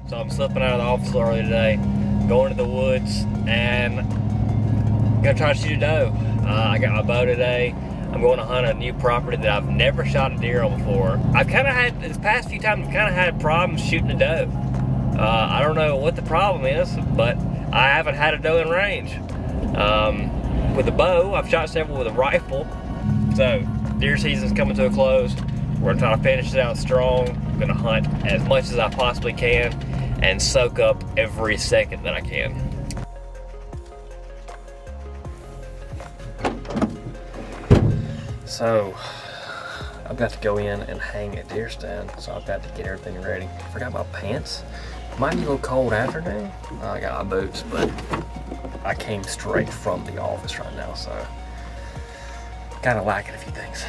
So I'm slipping out of the office early today, going to the woods, and gonna try to shoot a doe. I got my bow today. I'm going to hunt a new property that I've never shot a deer on before. I've kind of had, this past few times, I've kind of had problems shooting a doe. I don't know what the problem is, but I haven't had a doe in range. With a bow, I've shot several with a rifle. So, deer season's coming to a close. We're gonna try to finish it out strong. I'm gonna hunt as much as I possibly can and soak up every second that I can. So, I've got to go in and hang a deer stand, so I've got to get everything ready. I forgot my pants. Might be a little cold afternoon. I got my boots, but I came straight from the office right now, so kind of lacking a few things.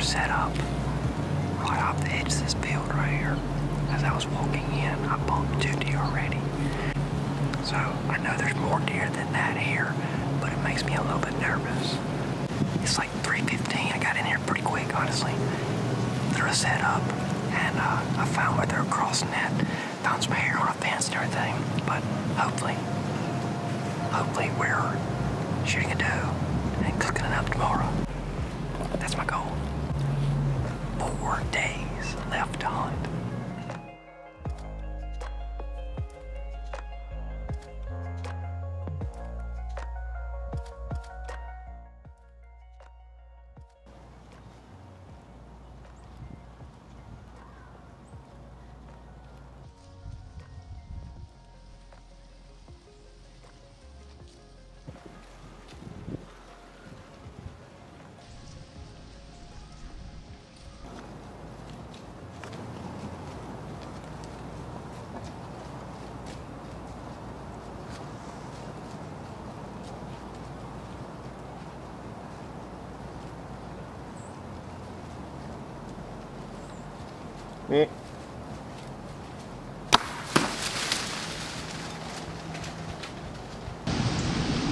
Set up right off the edge of this field right here. As I was walking in, I bumped 2 deer already. So I know there's more deer than that here, but it makes me a little bit nervous. It's like 3:15. I got in here pretty quick, honestly. They're set up, and I found where they're crossing that. Found some hair on a fence and everything, but hopefully we're shooting a doe and cooking it up tomorrow. That's my goal. 4 days left to hunt.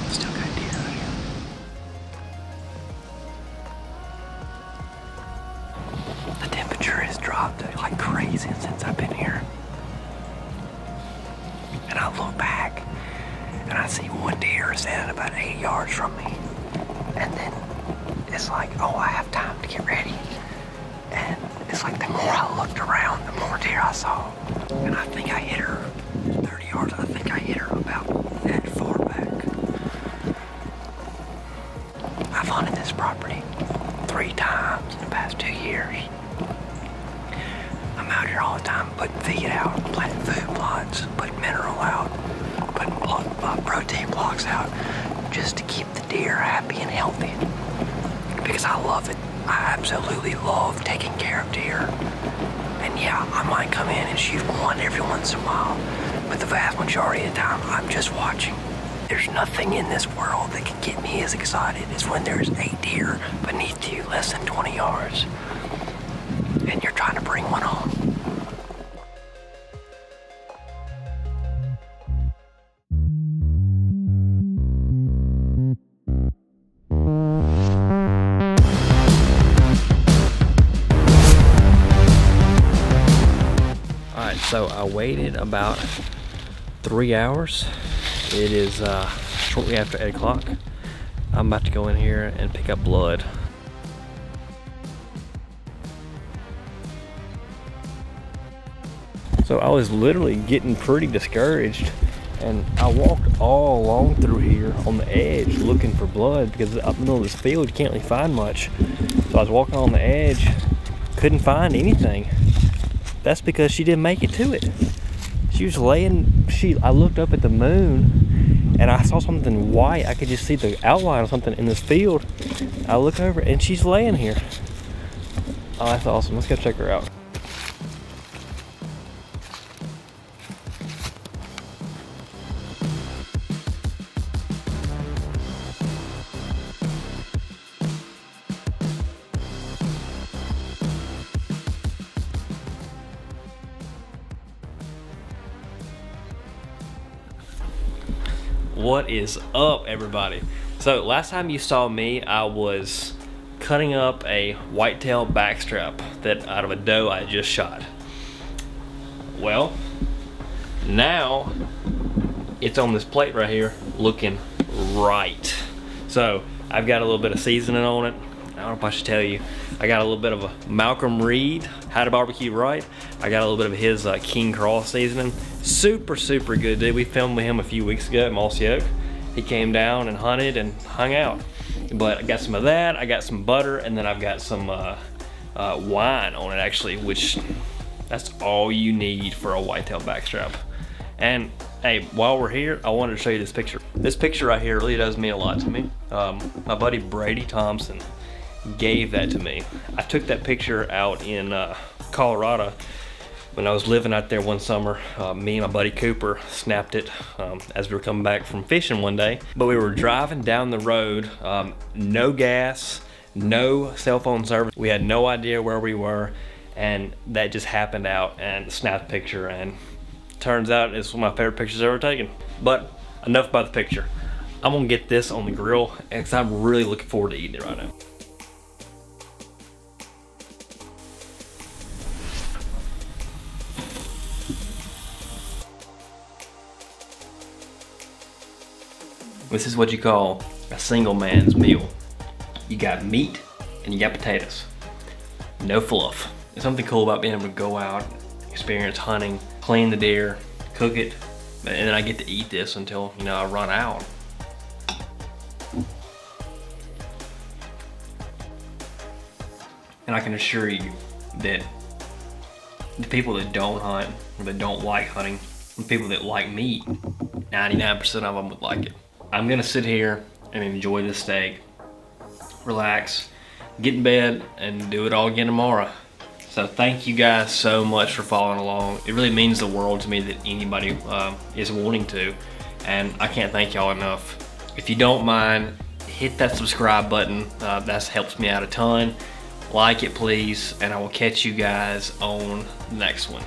Still got deer out here. The temperature has dropped like crazy since I've been here. And I look back and I see one deer standing about 8 yards from me. And then it's like, oh, I have time to get ready. And it's like the more I looked around, the more deer I saw. And I think I hit her 30 yards. I think I hit her about that far back. I've hunted this property 3 times in the past 2 years. I'm out here all the time putting feed out, planting food plots, putting mineral out, putting protein blocks out, just to keep the deer happy and healthy. Because I love it. I absolutely love taking care of deer. And yeah, I might come in and shoot one every once in a while, but the vast majority of the time, I'm just watching. There's nothing in this world that can get me as excited as when there's 8 deer beneath you less than 20 yards, and you're trying to bring one home. So I waited about 3 hours. It is shortly after 8 o'clock. I'm about to go in here and pick up blood. So I was literally getting pretty discouraged, and I walked all along through here on the edge looking for blood, because up in the middle of this field you can't really find much. So I was walking on the edge, couldn't find anything. That's because she didn't make it to it. She was laying, I looked up at the moon and I saw something white. I could just see the outline of something in this field. I look over and she's laying here. Oh, that's awesome. Let's go check her out. What is up, everybody? So last time you saw me, I was cutting up a whitetail backstrap that out of a doe I just shot. Well, now it's on this plate right here looking right. So I've got a little bit of seasoning on it. I don't know if I should tell you. I got a little bit of a Malcolm Reed, How to Barbecue Right. I got a little bit of his King Cross seasoning. Super good, dude. We filmed with him a few weeks ago at Mossy Oak. He came down and hunted and hung out. But I got some of that, I got some butter, and then I've got some wine on it actually, which that's all you need for a whitetail backstrap. And hey, while we're here, I wanted to show you this picture. This picture right here really does mean a lot to me. My buddy Brady Thompson gave that to me. I took that picture out in Colorado when I was living out there one summer. Me and my buddy Cooper snapped it as we were coming back from fishing one day. But we were driving down the road, no gas, no cell phone service. We had no idea where we were, and that just happened out and snapped a picture, and turns out it's one of my favorite pictures ever taken. But enough about the picture. I'm gonna get this on the grill because I'm really looking forward to eating it right now. This is what you call a single man's meal. You got meat and you got potatoes. No fluff. There's something cool about being able to go out, experience hunting, clean the deer, cook it, and then I get to eat this until, you know, I run out. And I can assure you that the people that don't hunt, or that don't like hunting, the people that like meat, 99% of them would like it. I'm gonna sit here and enjoy this steak, relax, get in bed, and do it all again tomorrow. So thank you guys so much for following along. It really means the world to me that anybody is wanting to, and I can't thank y'all enough. If you don't mind, hit that subscribe button. That helps me out a ton. Like it, please, and I will catch you guys on the next one.